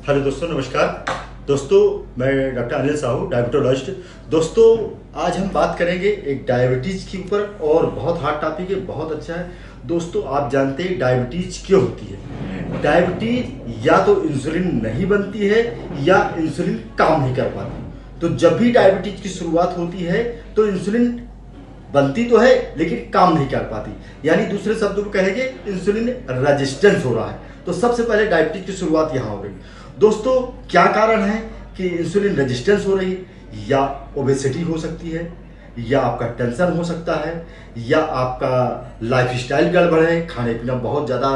Hello दोस्तों, नमस्कार। दोस्तों, मैं डॉक्टर अनिल साहू, डायबिटोलॉजिस्ट। दोस्तों, आज हम बात करेंगे एक डायबिटीज़ के ऊपर और बहुत हार्ड टॉपिक है, बहुत अच्छा है। दोस्तों, आप जानते हैं डायबिटीज़ क्यों होती है? डायबिटीज़ या तो इंसुलिन नहीं बनती है या इंसुलिन काम नहीं कर पाती। तो जब भी डायबिटीज़ की शुरुआत होती है तो इंसुलिन बनती तो है लेकिन काम नहीं कर पाती, यानी दूसरे शब्दों में कहेंगे इंसुलिन रेजिस्टेंस हो रहा है। तो सबसे पहले डायबिटीज की शुरुआत यहाँ हो रही है। दोस्तों, क्या कारण है कि इंसुलिन रेजिस्टेंस हो रही है? या ओबेसिटी हो सकती है, या आपका टेंशन हो सकता है, या आपका लाइफस्टाइल गड़बड़ है, खाने पीना बहुत ज़्यादा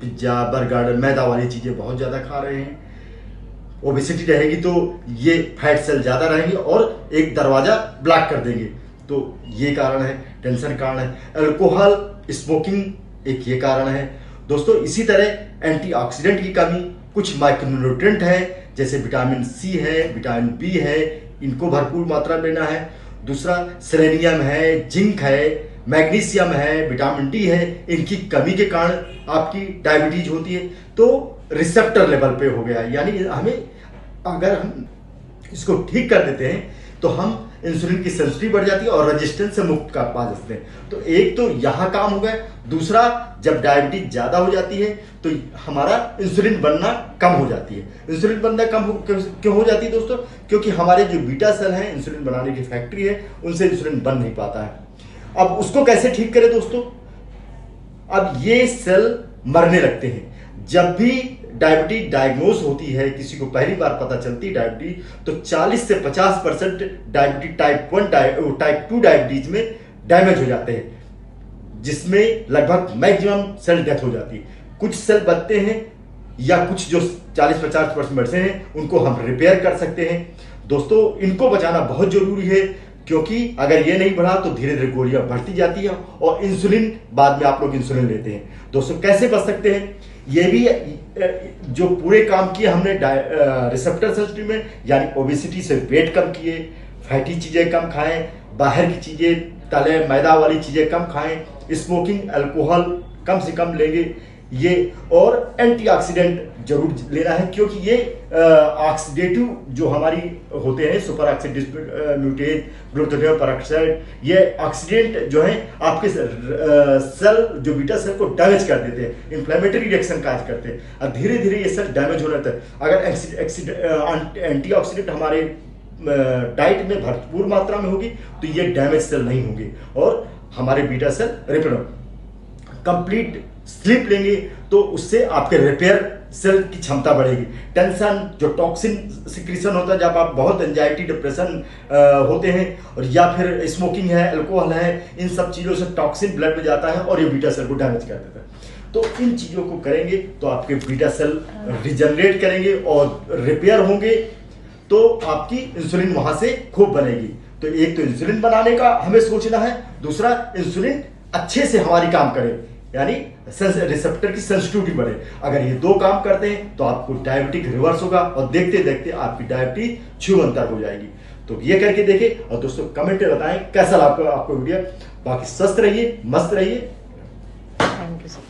पिज्ज़ा बर्गर मैदा वाली चीज़ें बहुत ज़्यादा खा रहे हैं। ओबेसिटी रहेगी तो ये फैट सेल ज़्यादा रहेंगे और एक दरवाज़ा ब्लॉक कर देंगे। तो ये कारण है, टेंशन कारण है। अल्कोहल, स्मोकिंग एक ये कारण है। दोस्तों, इसी तरह एंटीऑक्सीडेंट की कमी, कुछ माइक्रोन्यूट्रिएंट है जैसे विटामिन सी है, विटामिन बी है, इनको भरपूर मात्रा में लेना है। दूसरा सेलेनियम है, जिंक है, मैग्नीशियम है, विटामिन डी है, इनकी कमी के कारण आपकी डायबिटीज होती है। तो रिसेप्टर लेवल पे हो गया, यानी हमें अगर हम इसको ठीक कर देते हैं तो हम इंसुलिन की सेंसिटिविटी बढ़ जाती है और रेजिस्टेंस से मुक्त कर पा सकते हैं। तो एक तो यहाँ काम हो गया। दूसरा, जब डायबिटीज ज़्यादा हो जाती है तो हमारा इंसुलिन बनना कम हो जाती है। इंसुलिन बनना क्यों हो जाती है दोस्तों? क्योंकि हमारे जो बीटा सेल हैं, इंसुलिन बनाने की फैक्ट्री है, उनसे इंसुलिन बन नहीं पाता है। अब उसको कैसे ठीक करें दोस्तों? अब ये सेल मरने लगते हैं। जब भी डायबिटीज डायग्नोज होती है, किसी को पहली बार पता चलती है डायबिटीज, तो 40 से 50% डायबिटीज टाइप 1 टाइप 2 डायबिटीज में डैमेज हो जाते हैं, जिसमें लगभग मैक्सिमम सेल डेथ हो जाती है। कुछ सेल बचते हैं या कुछ जो 40-50% बचते हैं उनको हम रिपेयर कर सकते हैं। दोस्तों, इनको बचाना बहुत जरूरी है, क्योंकि अगर ये नहीं बढ़ा तो धीरे धीरे गोलियां बढ़ती जाती है और इंसुलिन बाद में आप लोग इंसुलिन लेते हैं। दोस्तों, कैसे बच सकते हैं? ये भी जो पूरे काम किए हमने रिसेप्टर सेंसिटिव में, यानी ओबेसिटी से वेट कम किए, फैटी चीजें कम खाएं, बाहर की चीजें तले मैदा वाली चीजें कम खाएं, स्मोकिंग अल्कोहल कम से कम लेंगे ये, और एंटीऑक्सीडेंट जरूर लेना है, क्योंकि ये ऑक्सीडेटिव जो हमारी होते हैं, सुपर ऑक्सीडेटिव म्यूटेज, ग्लूटाथियोन पेरोक्साइड, ये ऑक्सीडेंट जो है आपके सेल जो बीटा सेल को डैमेज कर देते हैं, इंफ्लेमेटरी रिएक्शन काज करते हैं और धीरे धीरे ये सेल डैमेज हो जाता है। अगर एंटीऑक्सीडेंट हमारे डाइट में भरपूर मात्रा में होगी तो ये डैमेज सेल नहीं होंगे और हमारे beta cell repair. Complete sleep लेंगे तो उससे आपके रिपेयर सेल की क्षमता बढ़ेगी। टेंशन, जो टॉक्सिन सिक्रीशन होता है जब आप बहुत एंजाइटी डिप्रेशन होते हैं, और या फिर स्मोकिंग है, अल्कोहल है, इन सब चीज़ों से टॉक्सिन ब्लड में जाता है और ये बीटा सेल को डैमेज कर देता है। तो इन चीज़ों को करेंगे तो आपके बीटा सेल रिजनरेट करेंगे और रिपेयर होंगे, तो आपकी इंसुलिन वहां से खूब बनेगी। तो एक तो इंसुलिन बनाने का हमें सोचना है, दूसरा इंसुलिन अच्छे से हमारी काम करे, यानी रिसेप्टर की सेंसिटिविटी बढ़े। अगर ये दो काम करते हैं तो आपको डायबिटिक रिवर्स होगा और देखते देखते आपकी डायबिटीज छूमंतर हो जाएगी। तो ये करके देखें और दोस्तों कमेंट में बताएं कैसा आपको वीडियो। बाकी स्वस्थ रहिए, मस्त रहिए। Thank you sir.